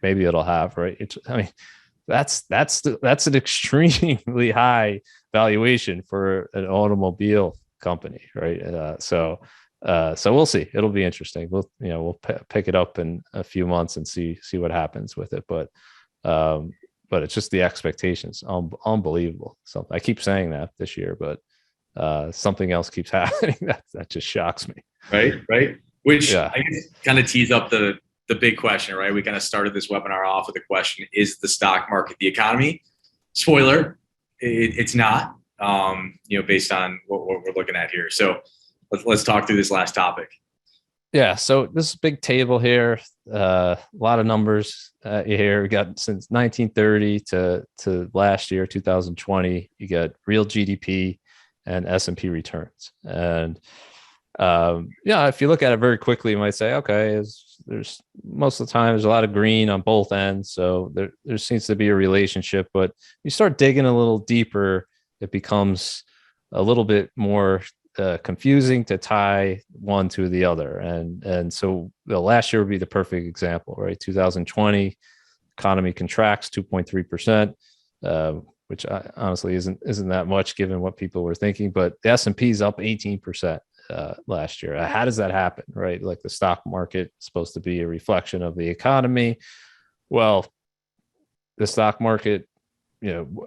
Maybe it'll have, right? That's an extremely high valuation for an automobile company, right? So we'll see. It'll be interesting. We'll pick it up in a few months and see what happens with it. But it's just the expectations, unbelievable. So I keep saying that this year, but something else keeps happening that just shocks me. Right. Which I guess kind of tees up the big question, right? We kind of started this webinar off with the question: is the stock market the economy? Spoiler, it's not. Based on what we're looking at here. So let's talk through this last topic. Yeah. So this big table here, a lot of numbers here. We got since 1930 to last year, 2020. You got real GDP and S&P returns. And if you look at it very quickly, you might say, okay, there's most of the time there's a lot of green on both ends, so there seems to be a relationship. But you start digging a little deeper, it becomes a little bit more confusing to tie one to the other. And so the last year would be the perfect example, right? 2020 economy contracts 2.3%, which honestly isn't that much given what people were thinking, but the S&P is up 18% last year. How does that happen, right? Like the stock market is supposed to be a reflection of the economy. Well, the stock market,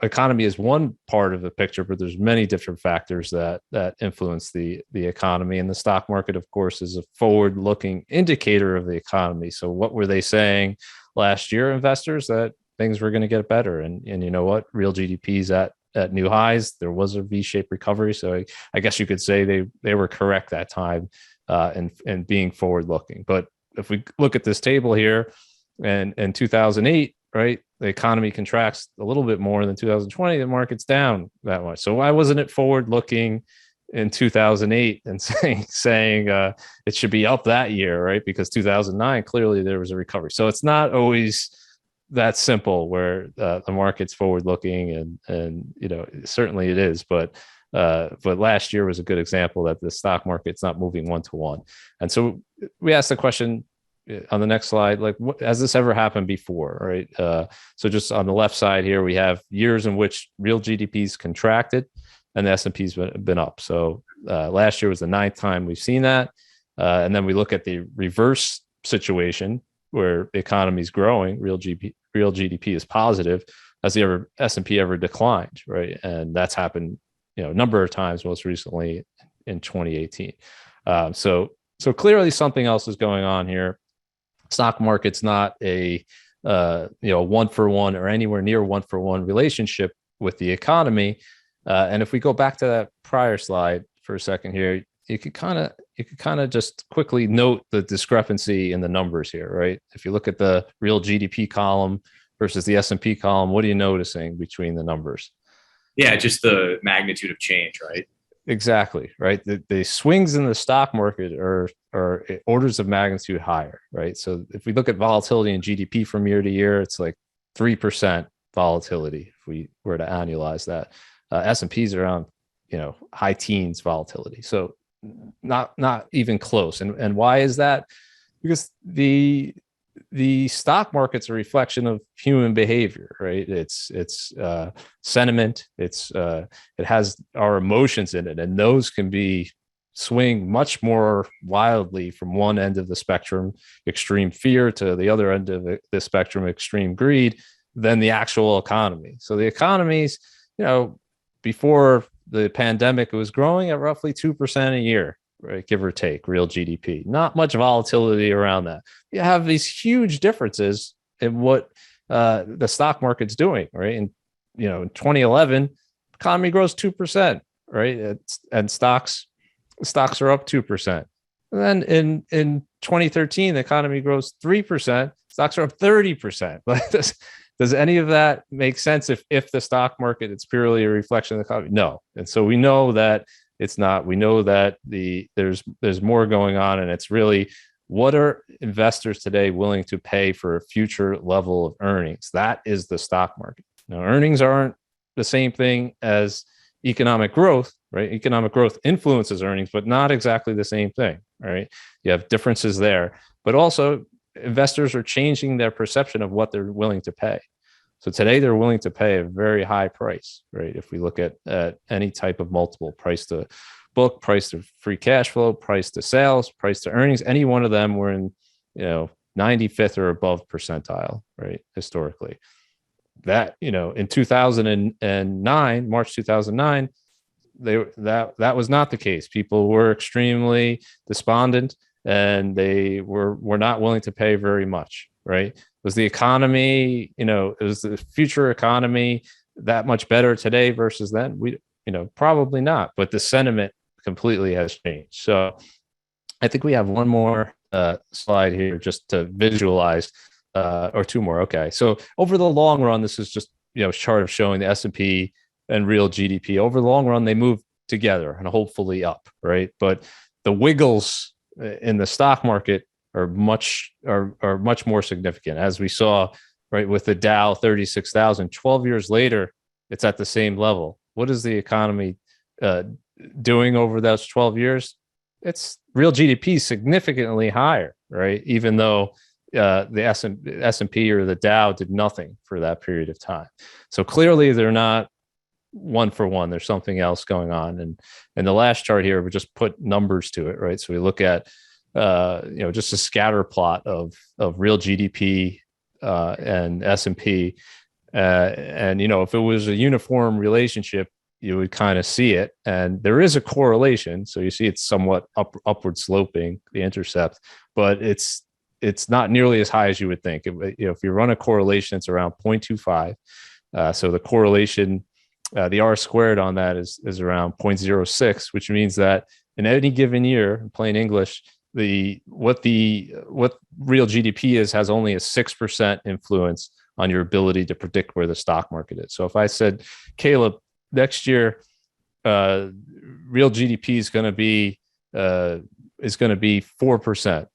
economy is one part of the picture, but there's many different factors that influence the economy. And the stock market, of course, is a forward-looking indicator of the economy. So what were they saying last year, investors? That things were going to get better. And you know what? Real GDP is at new highs. There was a V-shaped recovery. So I guess you could say they were correct that time and being forward-looking. But if we look at this table here, and in 2008, right, the economy contracts a little bit more than 2020. The market's down that much. So why wasn't it forward looking in 2008 and saying it should be up that year, right? Because 2009, clearly there was a recovery. So it's not always that simple where the market's forward looking, and certainly it is. But last year was a good example that the stock market's not moving one to one. And so we asked the question on the next slide, like, has this ever happened before, right? So just on the left side here, we have years in which real GDP's contracted and the S&P's been up. So last year was the 9th time we've seen that. And then we look at the reverse situation where the economy is growing, real GDP is positive. Has the S&P ever declined, right? And that's happened, a number of times, most recently in 2018. So clearly something else is going on here. Stock market's not a 1-for-1 or anywhere near 1-for-1 relationship with the economy. And if we go back to that prior slide for a second here, you could kind of just quickly note the discrepancy in the numbers here, right? If you look at the real GDP column versus the S&P column, what are you noticing between the numbers? Yeah, just the magnitude of change, right? Exactly, right. The swings in the stock market are orders of magnitude higher, right? So if we look at volatility in GDP from year to year, it's like 3% volatility if we were to annualize that. S&P's around, high teens volatility. So not even close. And why is that? Because the stock market's a reflection of human behavior, right? It's sentiment. It has our emotions in it, and those can be swing much more wildly from one end of the spectrum, extreme fear, to the other end of the spectrum, extreme greed, than the actual economy. So the economy's, before the pandemic, it was growing at roughly 2% a year, right, give or take, real GDP. Not much volatility around that. You have these huge differences in what the stock market's doing, right? And in 2011, economy grows 2%, right? And stocks are up 2%. And then in 2013, the economy grows 3%. Stocks are up 30%. Like does any of that make sense if the stock market is purely a reflection of the economy? No. And so we know that it's not. We know that there's more going on, and it's really, what are investors today willing to pay for a future level of earnings? That is the stock market. Now, earnings aren't the same thing as economic growth, right? Economic growth influences earnings, but not exactly the same thing, right? You have differences there, but also investors are changing their perception of what they're willing to pay. So today they're willing to pay a very high price, right? If we look at any type of multiple, price to book, price to free cash flow, price to sales, price to earnings, any one of them were in, 95th or above percentile, right? Historically. That, in 2009, March 2009, that was not the case. People were extremely despondent, and they were not willing to pay very much, right? Was the economy, is the future economy that much better today versus then? Probably not, but the sentiment completely has changed. So I think we have one more slide here just to visualize, or two more. Okay. So over the long run, this is just, chart of showing the S&P and real GDP. Over the long run, they move together and hopefully up, right? But the wiggles in the stock market are much more significant, as we saw, right, with the Dow 36,000. 12 years later, it's at the same level. What is the economy doing over those 12 years? It's real GDP significantly higher, right? Even though the S&P or the Dow did nothing for that period of time. So clearly they're not one for one. There's something else going on. And in the last chart here, we just put numbers to it, right? So we look at just a scatter plot of real GDP and S&P. And, if it was a uniform relationship, you would kind of see it. And there is a correlation. So you see it's somewhat upward sloping, the intercept, but it's not nearly as high as you would think. If you run a correlation, it's around 0.25. So the correlation, the R squared on that is around 0.06, which means that in any given year, in plain English, what real GDP has only a 6% influence on your ability to predict where the stock market is. So if I said, Caleb, next year, real GDP is going to be 4%,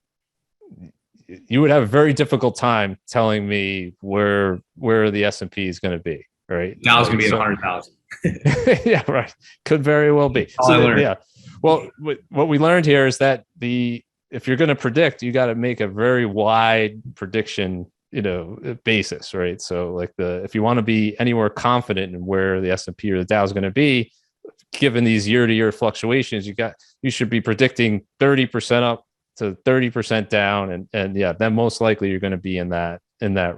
you would have a very difficult time telling me where the S&P is going to be, right? Now it's going to be 100,000. Yeah, right. Could very well be. Yeah. Well, what we learned here is that if you're going to predict, you got to make a very wide prediction, basis, right? So like if you want to be anywhere confident in where the S&P or the Dow is going to be, given these year-to-year fluctuations, you should be predicting 30% up to 30% down, and yeah, then most likely you're going to be in that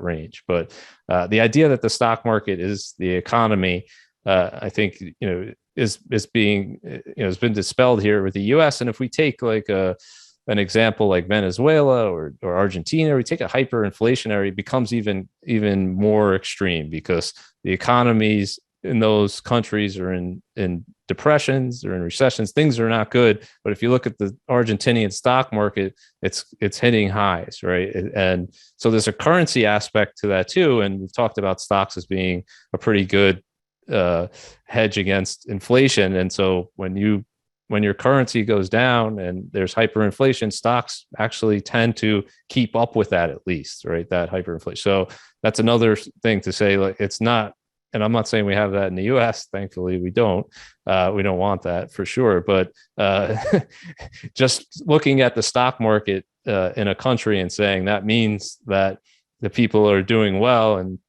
range. But the idea that the stock market is the economy, I think is being has been dispelled here with the U.S. And if we take like an example like Venezuela or Argentina, we take a hyperinflationary, it becomes even more extreme, because the economies in those countries are in depressions or in recessions. Things are not good. But if you look at the Argentinian stock market, it's hitting highs, right? And so there's a currency aspect to that too. And we've talked about stocks as being a pretty good hedge against inflation. And so when your currency goes down and there's hyperinflation, stocks actually tend to keep up with that, at least, right? That hyperinflation. So that's another thing to say, like, it's not, and I'm not saying we have that in the US. Thankfully, we don't. We don't want that for sure. But just looking at the stock market in a country and saying that means that the people are doing well and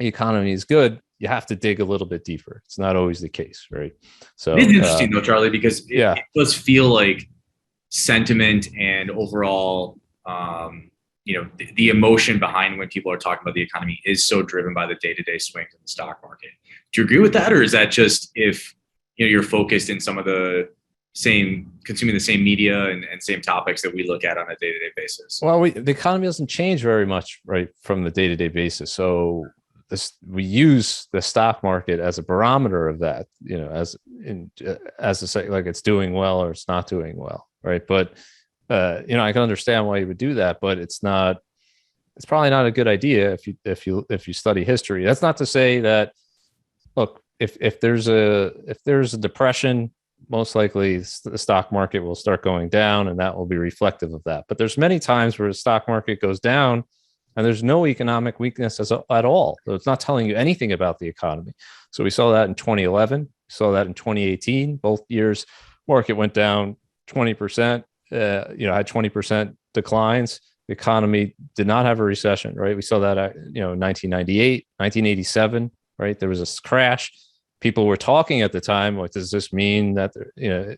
the economy is good, you have to dig a little bit deeper. It's not always the case, right? So it is interesting though, Charlie, because yeah, it does feel like sentiment and overall, the emotion behind when people are talking about the economy is so driven by the day-to-day swings in the stock market. Do you agree with that, or is that just if you're focused in some of the consuming the same media and same topics that we look at on a day-to-day basis? Well, the economy doesn't change very much, right, from the day-to-day basis. So we use the stock market as a barometer of that, as to say, like, it's doing well or it's not doing well, right? But I can understand why you would do that, but it's probably not a good idea if you study history. That's not to say that, look, if there's a depression, most likely the stock market will start going down, and that will be reflective of that. But there's many times where the stock market goes down and there's no economic weakness at all. So it's not telling you anything about the economy. So we saw that in 2011, saw that in 2018. Both years, market went down 20%. Had 20% declines. The economy did not have a recession, right? We saw that, 1998, 1987, right? There was a crash. People were talking at the time, like, does this mean that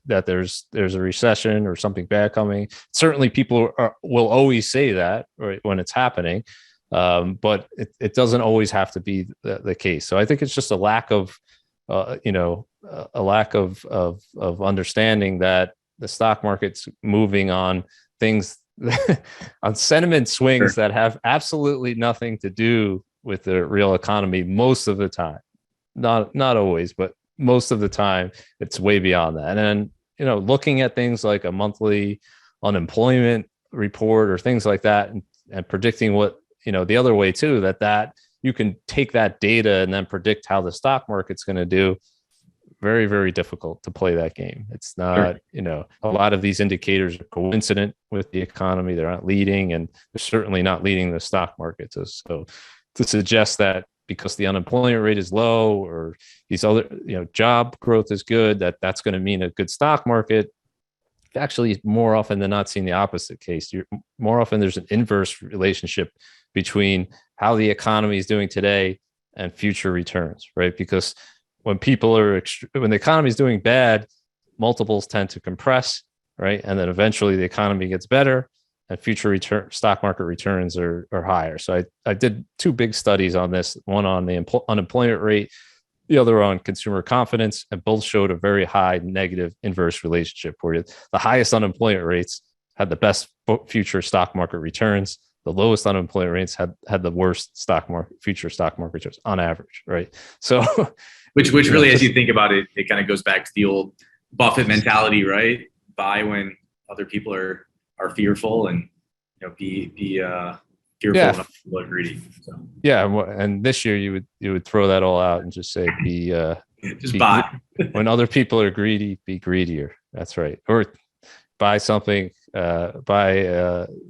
that there's a recession or something bad coming? Certainly, people will always say that, right, when it's happening, but it doesn't always have to be the case. So I think it's just a lack of, understanding that the stock market's moving on things on sentiment swings that have absolutely nothing to do with the real economy most of the time. Not always, but most of the time it's way beyond that. And then, looking at things like a monthly unemployment report or things like that, and predicting what, the other way too, that you can take that data and then predict how the stock market's going to do. Very, very difficult to play that game. It's not, a lot of these indicators are coincident with the economy. They're not leading, and they're certainly not leading the stock market. So to suggest that because the unemployment rate is low or these other, job growth is good, that's going to mean a good stock market, actually more often than not seen the opposite case. More often there's an inverse relationship between how the economy is doing today and future returns, right? Because when the economy is doing bad, multiples tend to compress, right? And then eventually the economy gets better and future stock market returns are higher. So I did two big studies on this, one on the unemployment rate, the other on consumer confidence, and both showed a very high negative inverse relationship where the highest unemployment rates had the best future stock market returns. The lowest unemployment rates had the worst future stock market returns on average, right? So which really, as you think about it, it kind of goes back to the old Buffett mentality, right? Buy when other people are fearful, and be fearful when other people are greedy. So. Yeah, and this year you would throw that all out and just say buy when other people are greedy, be greedier. That's right. Or buy something, buy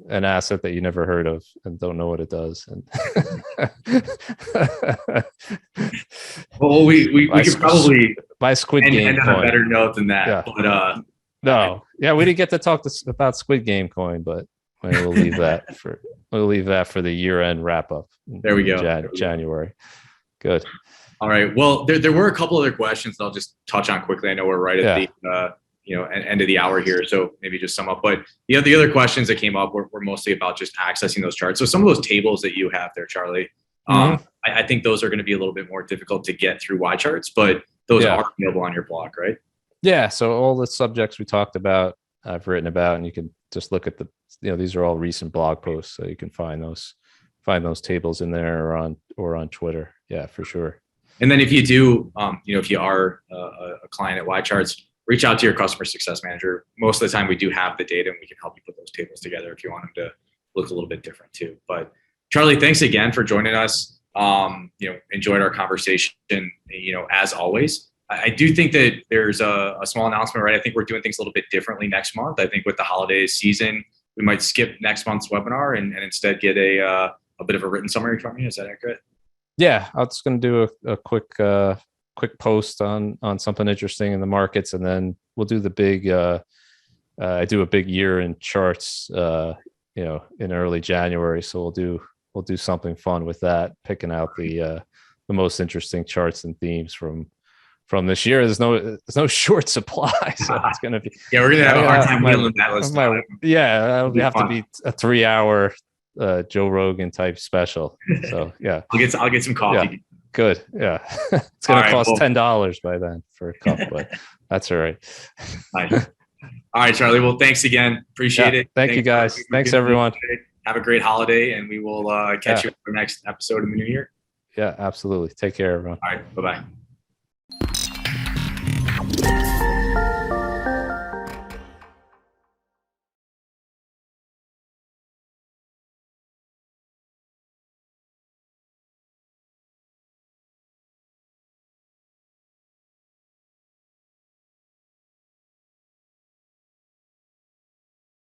an asset that you never heard of and don't know what it does. And well, we could probably buy Squid Game coin. On a better note than that. Yeah. But we didn't get to talk about Squid Game coin, but we'll leave that for the year-end wrap-up. There we go. January. Good. All right. Well, there were a couple other questions that I'll just touch on quickly. I know we're right at the end of the hour here, so maybe just sum up. But the other questions that came up were mostly about just accessing those charts. So some of those tables that you have there, Charlie, I think those are going to be a little bit more difficult to get through YCharts, but those are available on your blog, right? Yeah. So all the subjects we talked about, I've written about, and you can just look at these are all recent blog posts, so you can find those tables in there or on Twitter. Yeah, for sure. And then if you do, if you are a client at YCharts, reach out to your customer success manager. Most of the time we do have the data and we can help you put those tables together if you want them to look a little bit different too. But Charlie, thanks again for joining us. Enjoyed our conversation, as always. I do think that there's a small announcement, right? I think we're doing things a little bit differently next month. I think with the holiday season, we might skip next month's webinar and instead get a bit of a written summary from you. Is that accurate? Yeah, I was going to do a quick post on something interesting in the markets, and then we'll do the big. I do a big year in charts, in early January. So we'll do something fun with that, picking out the most interesting charts and themes from this year. There's no short supply, so it's going to be. Yeah, we're going to have a hard time wheeling that list. It'll have to be a 3-hour Joe Rogan type special. So yeah, I'll get some coffee. Yeah, good. Yeah, it's going to cost $10 by then for a cup, but that's all right. Nice. All right, Charlie. Well, thanks again. Appreciate it. Thank you, guys. Thanks, everyone. Have a great holiday, and we will catch you for the next episode in the new year. Yeah, absolutely. Take care, everyone. All right. Bye-bye.